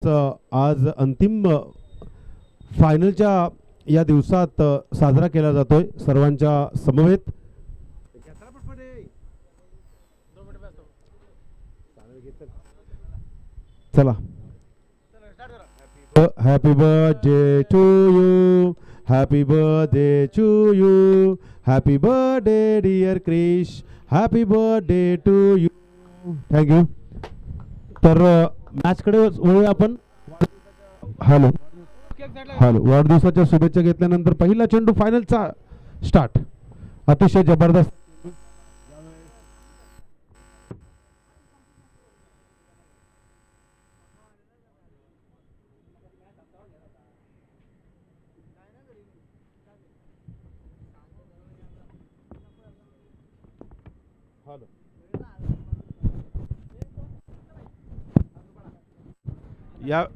आज अंतिम फायनलच्या या दिवसात साजरा केला जातोय सर्वांच्या समवेत. चला, happy birthday to you, happy birthday to you, happy birthday dear Krish, happy birthday to you. Thank you. तर मॅचकडे वळूया आपण. हॅलो हॅलो, वाढदिवसाच्या शुभेच्छा घेतल्यानंतर पहिला चेंडू फायनलचा स्टार्ट. अतिशय जबरदस्त.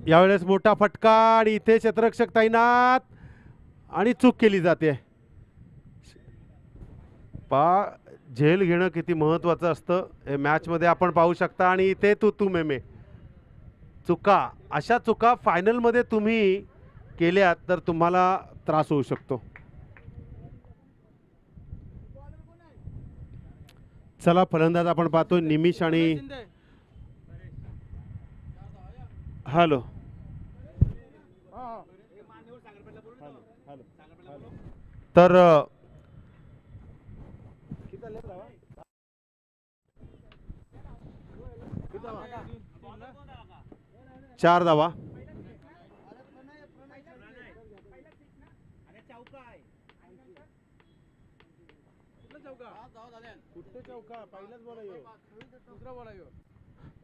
यावेळेस मोठा फटका आणि इथे क्षेत्ररक्षक तैनात आणि चूक केली जाते. झेल घेणं किती महत्त्वाचं असतं हे मॅच मध्ये आपण पाहू शकता. आणि इथे तू मेमे चुका, अशा चुका फायनल मध्ये तुम्ही केल्यात तर तुम्हाला त्रास होऊ शकतो. चला, फलंदाज आपण पाहतोय निमिष आणि हॅलो तर 4 धावा.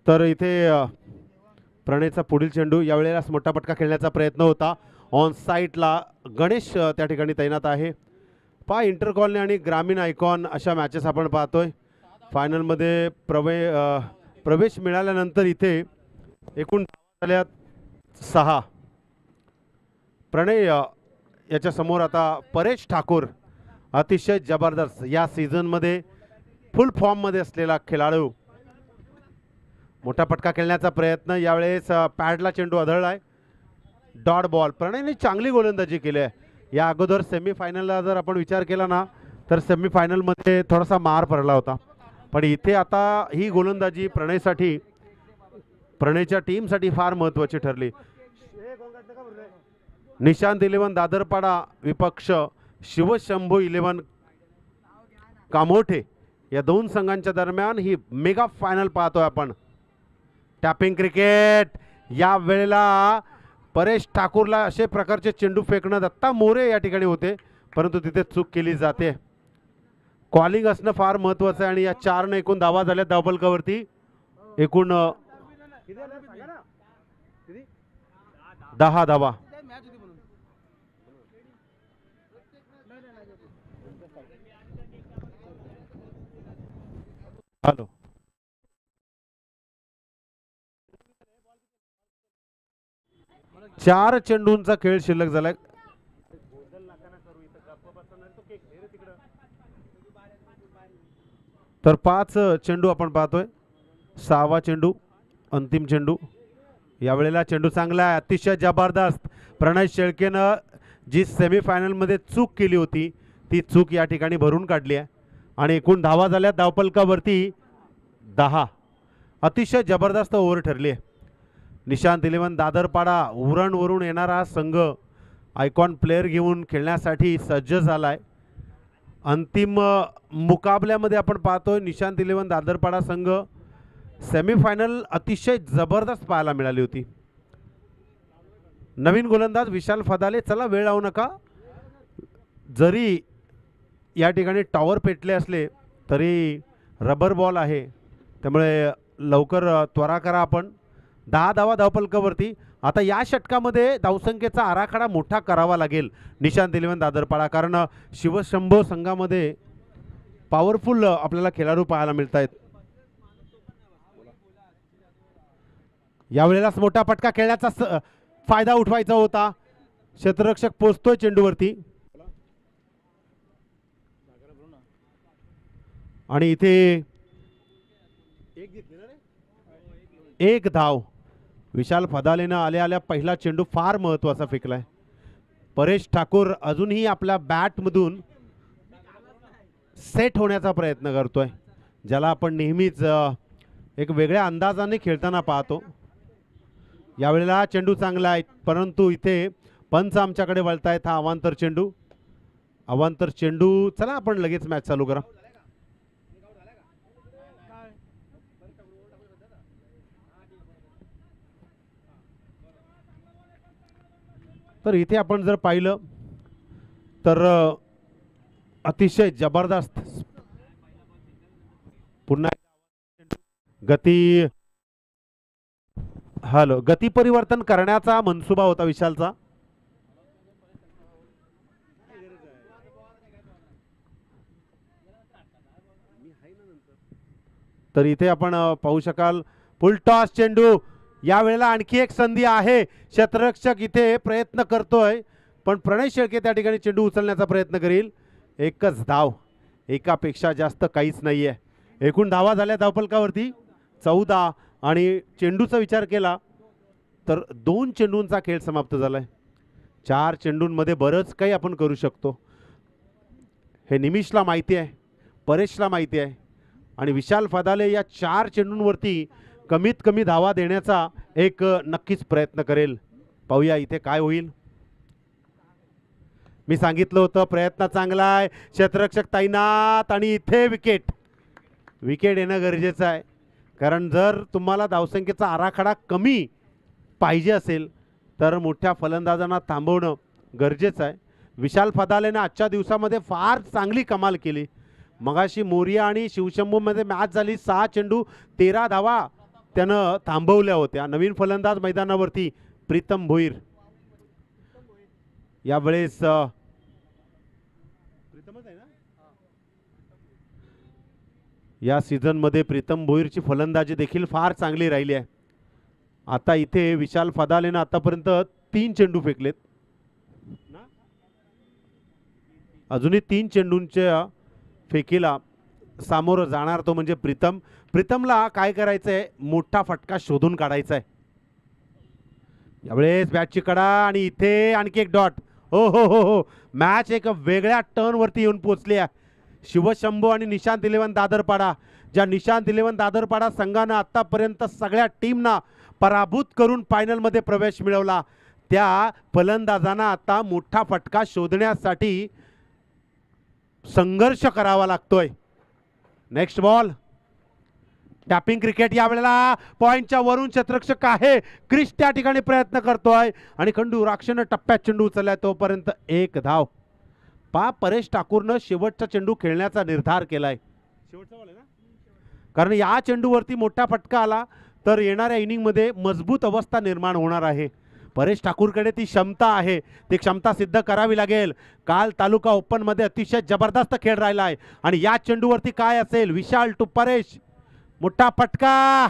तर इथे प्रणयचा पुढील चेंडू. यावेळेला मोठा पटका खेळण्याचा प्रयत्न होता. ऑन साईडला गणेश त्या ठिकाणी तैनात आहे. इंटर कॉलनी आणि ग्रामीण आयकॉन अशा मॅचेस आपण पाहतोय. फायनलमध्ये प्रवेश मिळाल्यानंतर इथे एकूण झाल्यात 6. प्रणय याच्या समोर आता परेश ठाकूर, अतिशय जबरदस्त या सीझनमध्ये फुल फॉर्ममध्ये असलेला खेळाडू. मोठा पटका खेळण्याचा प्रयत्न. यावेळेस पॅडला चेंडू आदळलाय. Dot ball. प्रणयने चांगली गोलंदाजी केली आहे. या अगोदर सेमीफायनलला जर आपण विचार केला ना तर सेमीफायनलमध्ये थोडासा मार पडला होता. पण इथे आता ही गोलंदाजी प्रणयसाठी, प्रणयच्या टीमसाठी फार महत्त्वाची ठरली. निशांत 11 दादरपाडा विपक्ष शिवशंभू 11 कामोठे या दोन संघांच्या दरम्यान ही मेगा फायनल पाहतोय आपण. Tapping cricket. या वेळेला परेश ठाकूरला असे प्रकारचे चेंडू फेकणं दत्ता मोरे या ठिकाणी होते, परंतु तिथे चूक केली जाते. कॉलिंग असणं फार महत्त्वाचं आहे. आणि या 4 ने एकूण धावा झाल्या धावफलकावरती. एकूण 10 धावा. हॅलो, 4 चेंडूंचा खेळ शिल्लक झालाय. तर 5 चेंडू आपण पाहतोय. 6वा चेंडू, अंतिम चेंडू. यावेळेला चेंडू चांगला आहे, अतिशय जबरदस्त. प्रणय शेळकेनं जी सेमीफायनलमध्ये चूक केली होती ती चूक या ठिकाणी भरून काढली आहे. आणि एकूण धावा झाल्या धावफलकावरती 10. अतिशय जबरदस्त ओव्हर ठरली आहे. निशांत 11 दादरपाडा उरणवरून येणारा संघ आयकॉन प्लेयर घेऊन खेळण्यासाठी सज्ज झालाय. अंतिम मुकाबल्यामध्ये आपण पाहतोय निशांत 11 दादरपाडा संघ सेमीफायनल अतिशय जबरदस्त पाहायला मिळाली होती. नवीन गोलंदाज विशाल फदाले. चला, वेळ लावू नका. जरी या ठिकाणी टॉवर पेटले असले तरी रबर बॉल आहे, त्यामुळे लवकर त्वरा करा आपण. 10 धावा धावफलकावरती. आता या षटकामध्ये धावसंख्येचा आराखडा मोठा करावा लागेल निशांत 11 दादरपाडा, कारण शिवशंभो संघामध्ये पॉवरफुल आपल्याला खेळाडू पाहायला मिळत आहेत. यावेळेलाच मोठा फटका खेळण्याचा फायदा उठवायचा होता. क्षेत्ररक्षक पोचतोय चेंडूवरती. आणि इथे एक धाव. विशाल फदालेनं आल्या आल्या पहिला चेंडू फार महत्त्वाचा फेकलाय. परेश ठाकूर अजूनही आपल्या बॅटमधून सेट होण्याचा प्रयत्न करतोय, ज्याला आपण नेहमीच एक वेगळ्या अंदाजाने खेळताना पाहतो. यावेळेला चेंडू चांगला आहे, परंतु इथे पंच आमच्याकडे वळतायत. हा अवांतर चेंडू, अवांतर चेंडू. चला आपण लगेच मॅच चालू करा. तर इथे आपण जर पाहिलं तर अतिशय जबरदस्त पुन्हा गती गती परिवर्तन करण्याचा मनसुबा होता विशालचा. तर इथे आपण पाहू शकाल फुल टॉस चेंडू. यावेळेला आणखी एक संधी आहे. क्षेत्ररक्षक इथे प्रयत्न करतोय, पण प्रणय शेळके त्या ठिकाणी चेंडू उचलण्याचा प्रयत्न करील. एकच धाव, एकापेक्षा जास्त काहीच नाहीये. एकूण धावा झाल्या धावफलकावरती 14 आणि चेंडूचा विचार केला तर 2 चेंडूंचा खेळ समाप्त झालाय. 4 चेंडूंमध्ये बरंच काही आपण करू शकतो हे निमिषला माहिती आहे, परेशला माहिती आहे. आणि विशाल फदाले या 4 चेंडूंवरती कमीत कमी धावा देण्याचा एक नक्कीच प्रयत्न करेल. पाहूया इथे काय होईल. मी सांगितलं होतं प्रयत्न चांगला आहे, क्षेत्ररक्षक तैनात आणि इथे विकेट. विकेट येणं गरजेचं आहे, कारण जर तुम्हाला धावसंख्येचा आराखडा कमी पाहिजे असेल तर मोठ्या फलंदाजांना थांबवणं गरजेचं आहे. विशाल फदालेनं आजच्या दिवसामध्ये फार चांगली कमाल केली. मगाशी मोरिया आणि शिवशंभूमध्ये मॅच झाली, 6 चेंडू 13 धावा त्यानं थांबवल्या होत्या. नवीन फलंदाज मैदानावरती प्रीतम भोईर. यावेळेस प्रीतमच आहे ना, या सीझनमध्ये प्रीतम भोईरची फलंदाजी देखील फार चांगली राहिली आहे. आता इथे विशाल फदालेनं आतापर्यंत 3 चेंडू फेकलेत, अजूनही 3 चेंडूंच्या फेकीला सामोरं जाणार तो म्हणजे प्रीतम. प्रीतमला काय करायचं आहे, मोठा फटका शोधून काढायचा आहे. यावेळेस बॅटची कडा आणि इथे आणखी एक डॉट. हो हो हो हो, मॅच एक वेगळ्या टर्नवरती येऊन पोचली आहे. शिवशंभू आणि निशांत 11 दादरपाडा, ज्या निशांत 11 दादरपाडा संघानं आतापर्यंत सगळ्या टीमना पराभूत करून फायनलमध्ये प्रवेश मिळवला, त्या फलंदाजांना आता मोठा फटका शोधण्यासाठी संघर्ष करावा लागतोय. Next ball, tapping cricket. यावेळेला पॉइंटच्या वरून क्षेत्ररक्षक आहे, क्रिश त्या ठिकाणी प्रयत्न करतोय आणि खंडू राक्षनं टप्प्यात चेंडू उचललाय, तोपर्यंत 1 धाव. परेश ठाकूरनं शेवटचा चेंडू खेळण्याचा निर्धार केलाय. शेवटचा बॉल आहे ना, कारण या चेंडूवरती मोठा फटका आला तर येणाऱ्या इनिंगमध्ये मजबूत अवस्था निर्माण होणार आहे. परेश ठाकूरकडे ती क्षमता आहे, ती क्षमता सिद्ध करावी लागेल. काल तालुका ओपनमध्ये अतिशय जबरदस्त खेळ राहिला आहे आणि या चेंडूवरती काय असेल. विशाल टू परेश, मोठा फटका.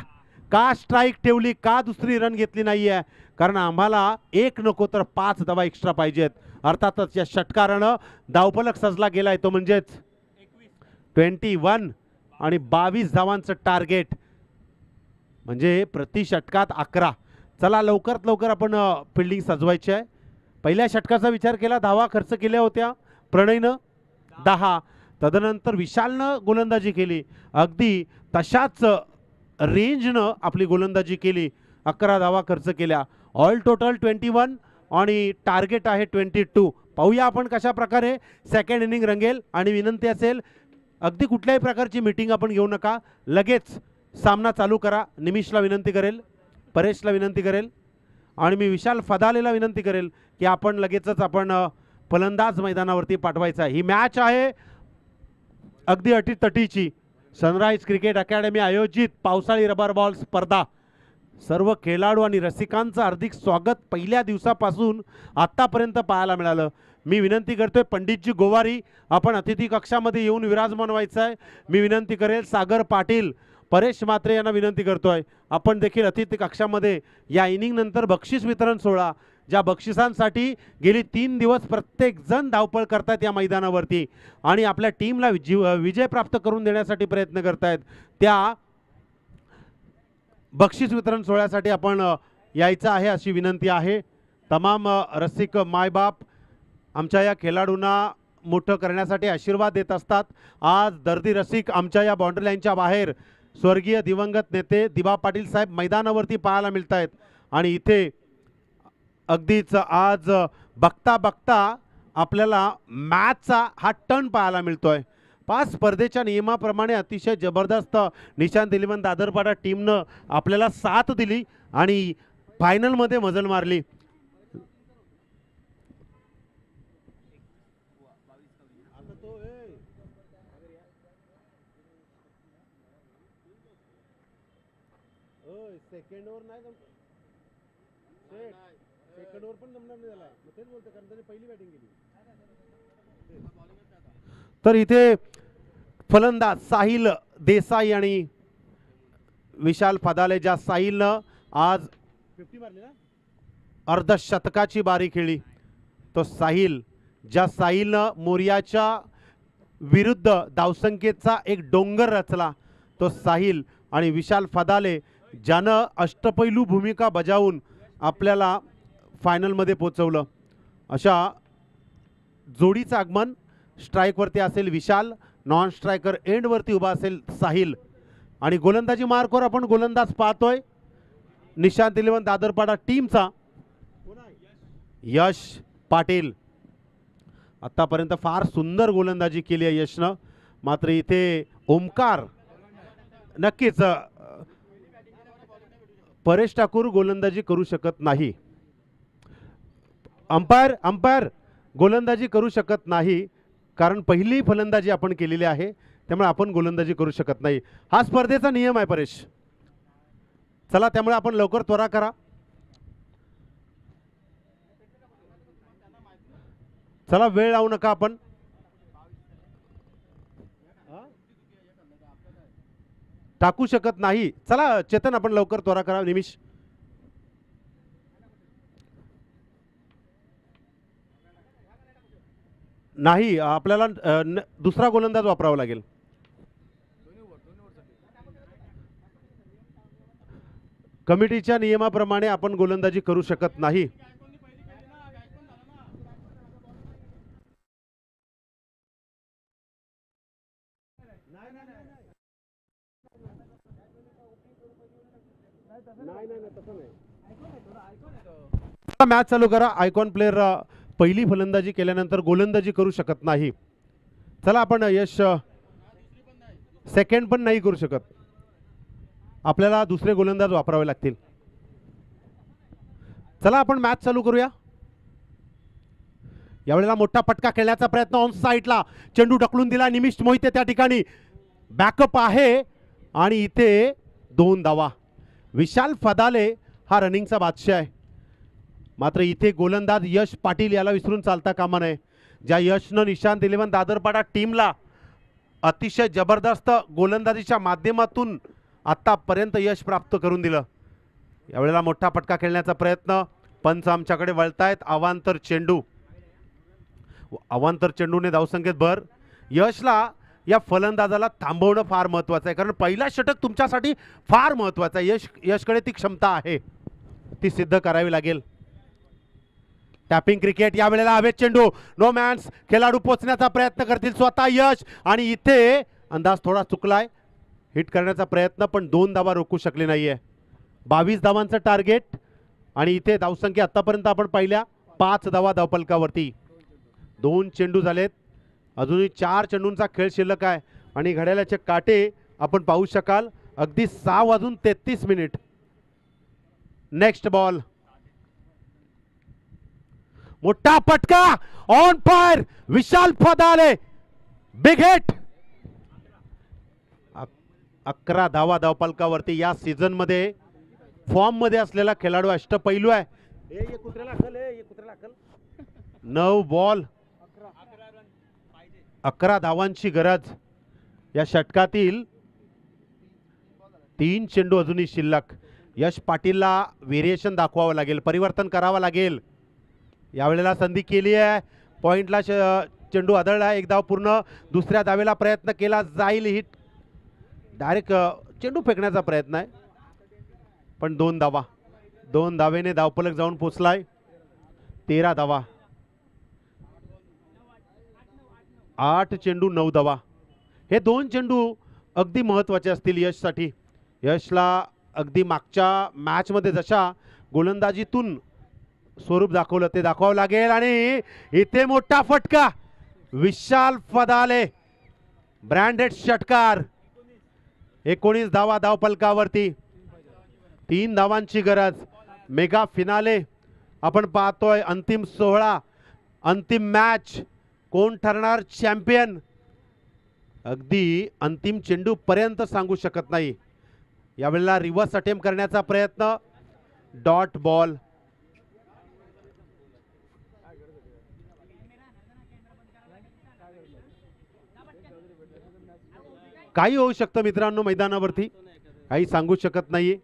का स्ट्राईक ठेवली, का दुसरी रन घेतली नाहीये, कारण आम्हाला 1 नको तर 5 धावा एक्स्ट्रा पाहिजेत. अर्थातच या षटकारानं धावफलक सजला गेलाय, तो म्हणजेच 21 आणि 22 धावांचं टार्गेट, म्हणजे प्रति षटकात 11. चला लवकरात लवकर आपण फिल्डिंग सजवायची आहे. पहिल्या षटकाचा विचार केला, धावा खर्च केल्या होत्या प्रणयनं 10, तदनंतर विशालनं गोलंदाजी केली, अगदी तशाच रेंजनं आपली गोलंदाजी केली, 11 धावा खर्च केल्या. ऑल टोटल 21 आणि टार्गेट आहे 22. पाहूया आपण कशा प्रकारे सेकंड इनिंग रंगेल. आणि विनंती असेल, अगदी कुठल्याही प्रकारची मीटिंग आपण घेऊ नका, लगेच सामना चालू करा. निमिषला विनंती करेल, परेशला विनंती करेल आणि मी विशाल फदालेला विनंती करेल की आपण लगेचच आपण फलंदाज मैदानावरती पाठवायचा आहे. ही मॅच आहे अगदी अटीतटीची. सनराइज क्रिकेट अकॅडमी आयोजित पावसाळी रबर बॉल स्पर्धा. सर्व खेळाडू आणि रसिकांचं हार्दिक स्वागत पहिल्या दिवसापासून आतापर्यंत पाहायला मिळालं. मी विनंती करतोय पंडितजी गोवारी, आपण अतिथी कक्षामध्ये येऊन विराजमान व्हायचं आहे. मी विनंती करेल सागर पाटील, परेश म्हात्रे यांना विनंती करतोय आपण देखील अतिथी कक्षामध्ये या इनिंग नंतर बक्षीस वितरण सोहळा, ज्या बक्षिसांसाठी गेली 3 दिवस प्रत्येक जण धावपळ करतायत या मैदानावरती आणि आपल्या टीमला विजय प्राप्त करून देण्यासाठी प्रयत्न करतायत, त्या बक्षीस वितरण सोहळ्यासाठी आपण यायचं आहे अशी विनंती आहे. तमाम रसिक मायबाप आमच्या या खेळाडूंना मोठं करण्यासाठी आशीर्वाद देत असतात. आज दर्दी रसिक आमच्या या बाउंड्री लाईनच्या बाहेर स्वर्गीय दिवंगत नेते दिबा पाटील साहेब मैदानावरती पाहायला मिळत आहेत आणि इथे अगदीच आज बघता बघता आपल्याला मॅचचा हा टर्न पाहायला मिळतोय. पाच स्पर्धेच्या नियमाप्रमाणे अतिशय जबरदस्त निशांत इलेव्हन दादरपाडा टीमनं आपल्याला साथ दिली आणि फायनलमध्ये मजल मारली. सेकंड ओव्हर नाही सेकंड ओव्हर पण जमणार नाही त्याला, तेच बोलतो कारण त्याने पहिली बॅटिंग केली. तर इथे फलंदाज साहिल देसाई आणि विशाल फदाले, ज्या साहिलनं आज 50 मारली ना, अर्धशतकाची बारी खेळली. तो साहिल, ज्या साहिलनं मोर्याच्या विरुद्ध धावसंख्येचा एक डोंगर रचला, तो साहिल आणि विशाल फदाले ज्यानं अष्टपैलू भूमिका बजावून आपल्याला फायनलमध्ये पोचवलं. अशा जोडीचं आगमन स्ट्राईकवरती असेल विशाल, नॉन स्ट्रायकर एंडवरती उभा असेल साहिल आणि गोलंदाजी मार्कवर आपण गोलंदाज पाहतोय निशांत इलेव्हन दादरपाडा टीमचा यश पाटील. आतापर्यंत फार सुंदर गोलंदाजी केली आहे यशनं, मात्र इथे ओमकार नक्कीच परेश ठाकूर गोलंदाजी करू शकत नाही. अंपायर गोलंदाजी करू शकत नाही कारण पहिली फलंदाजी आपण केलेली आहे, त्यामुळे आपण गोलंदाजी करू शकत नाही. हा स्पर्धेचा नियम आहे परेश. चला त्यामुळे आपण लवकर त्वरा करा. चला वेळ लावू नका आपण. टाकू शकत नाही. चला चेतन आपण लवकर त्वरा करा. निमिष नाही, आपल्याला दुसरा गोलंदाज वापरावा लागेल. कमिटीच्या नियमाप्रमाणे आपण गोलंदाजी करू शकत नाही. मॅच चालू करा. आयकॉन प्लेयर पहिली फलंदाजी केल्यानंतर गोलंदाजी करू शकत नाही. चला आपण यश सेकंड पण नाही करू शकत, आपल्याला दुसरे गोलंदाज वापरावे लागतील. चला आपण मॅच चालू करूया. यावेळेला मोठा फटका खेळण्याचा प्रयत्न ऑन साइडला, चेंडू ढकलून दिला. निमिष मोहिते त्या ठिकाणी बॅकअप आहे आणि इथे 2 धावा. विशाल फदाले हा रनिंगचा बादशाह आहे, मात्र इथे गोलंदाज यश पाटील याला विसरून चालता कामा नये. ज्या यशनं निशांत इलेव्हन दादरपाडा टीमला अतिशय जबरदस्त गोलंदाजीच्या माध्यमातून आतापर्यंत यश प्राप्त करून दिलं. यावेळेला मोठा फटका खेळण्याचा प्रयत्न, पंच आमच्याकडे वळतायत. अवांतर चेंडूने धावसंख्येत भर. यशला या फलंदाजाला थांबवणं फार महत्त्वाचं आहे, कारण पहिला षटक तुमच्यासाठी फार महत्त्वाचं आहे. यशकडे ती क्षमता आहे, ती सिद्ध करावी लागेल. टॅपिंग क्रिकेट, यावेळेला हवेत चेंडू, नो मॅन्स. खेळाडू पोचण्याचा प्रयत्न करतील स्वतः यश आणि इथे अंदाज थोडा चुकलाय. हिट करण्याचा प्रयत्न पण 2 धावा रोखू शकले नाहीये. 22 धावांचं टार्गेट आणि इथे धावसंख्या आतापर्यंत आपण पाहिल्या 5 धावा धावफलकावरती. 2 चेंडू झालेत, अजूनही 4 चेंडूंचा खेळ शिल्लक आहे आणि घड्याळाचे काटे आपण पाहू शकाल अगदी 6:33. नेक्स्ट बॉल, मोठा फटका on fire, Vishal Fadale, big hit. 11 धावा धावफलकावरती. या सीझन मध्ये फॉर्म मध्ये असलेला खेळाडू, अष्टपैलू आहे. 9 बॉल 11 धावांची गरज. या षटकातील 3 चेंडू अजूनही शिल्लक. यश पाटीलला व्हेरिएशन दाखवावं लागेल, परिवर्तन करावं लागेल. यावेळेला संधी केली आहे, पॉइंटला चेंडू आदळला. 1 धाव पूर्ण. दुसऱ्या धावेला प्रयत्न केला जाईल, हिट. डायरेक्ट चेंडू फेकण्याचा प्रयत्न आहे पण 2 धावा. 2 धावेने धावफलक जाऊन पोचलाय. 13 धावा. 8 चेंडू 9 धावा. हे 2 चेंडू अगदी महत्त्वाचे असतील यशसाठी. यशला अगदी मागच्या मॅचमध्ये जशा गोलंदाजीतून स्वरूप दाखवलं ते दाखवावं लागेल. आणि इथे मोठा फटका. विशाल फदाले ब्रँडेड षटकार. 19 धावा धावफलकावरती. 3 धावांची गरज. मेगा फिनाले आपण पाहतोय. अंतिम 16, अंतिम मॅच. कोण ठरणार चॅम्पियन अगदी अंतिम चेंडू पर्यंत सांगू शकत नाही. यावेळेला रिव्हर्स अटेम्प्ट करण्याचा प्रयत्न. Dot ball. काही होऊ शकतं मित्रांनो मैदानावरती, काही सांगू शकत नाही.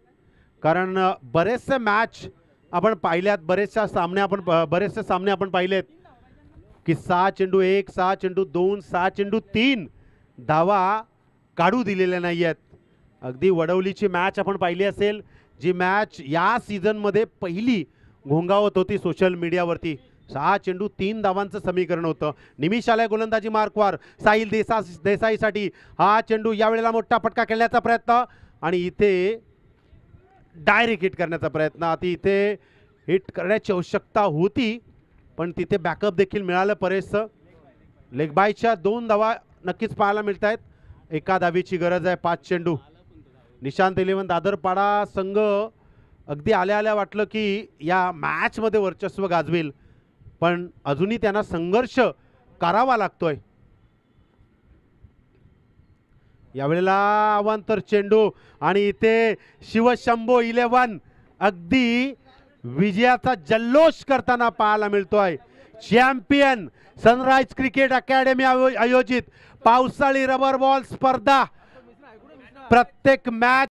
कारण बरेचसे मॅच आपण पाहिल्यात, बरेचसे सामने आपण पाहिलेत की 6 चेंडू 1, 6 चेंडू 2, 6 चेंडू 3 धावा काढू दिलेल्या नाही आहेत. अगदी वडवलीची मॅच आपण पाहिली असेल, जी मॅच या सीझनमध्ये पहिली घोंगावत होती सोशल मीडियावरती. 6 चेंडू 3 धावांचं समीकरण होतं. निमिष आलाय गोलंदाजी मार्कवर. साहिल देसाईसाठी हा चेंडू. यावेळेला मोठा फटका खेळण्याचा प्रयत्न आणि इथे डायरेक्ट हिट करण्याचा प्रयत्न. आता इथे हिट करण्याची आवश्यकता होती पण तिथे बॅकअप देखील मिळालं परेशचं. लेगबायच्या 2 धावा नक्कीच पाहायला मिळत आहेत. 1 धावेची गरज आहे. 5 चेंडू. निशांत 11 दादरपाडा संघ अगदी आल्या आल्या वाटलं की या मॅचमध्ये वर्चस्व गाजवेल, पण अजूनही त्यांना संघर्ष करावा लागतोय. यावेळेला अवांतर चेंडू आणि इथे शिवशंभो 11 अगदी विजयाचा जल्लोष करताना पाहायला मिळतोय. चॅम्पियन सनराइज क्रिकेट अकॅडमी आयोजित पावसाळी रबर बॉल स्पर्धा प्रत्येक मॅच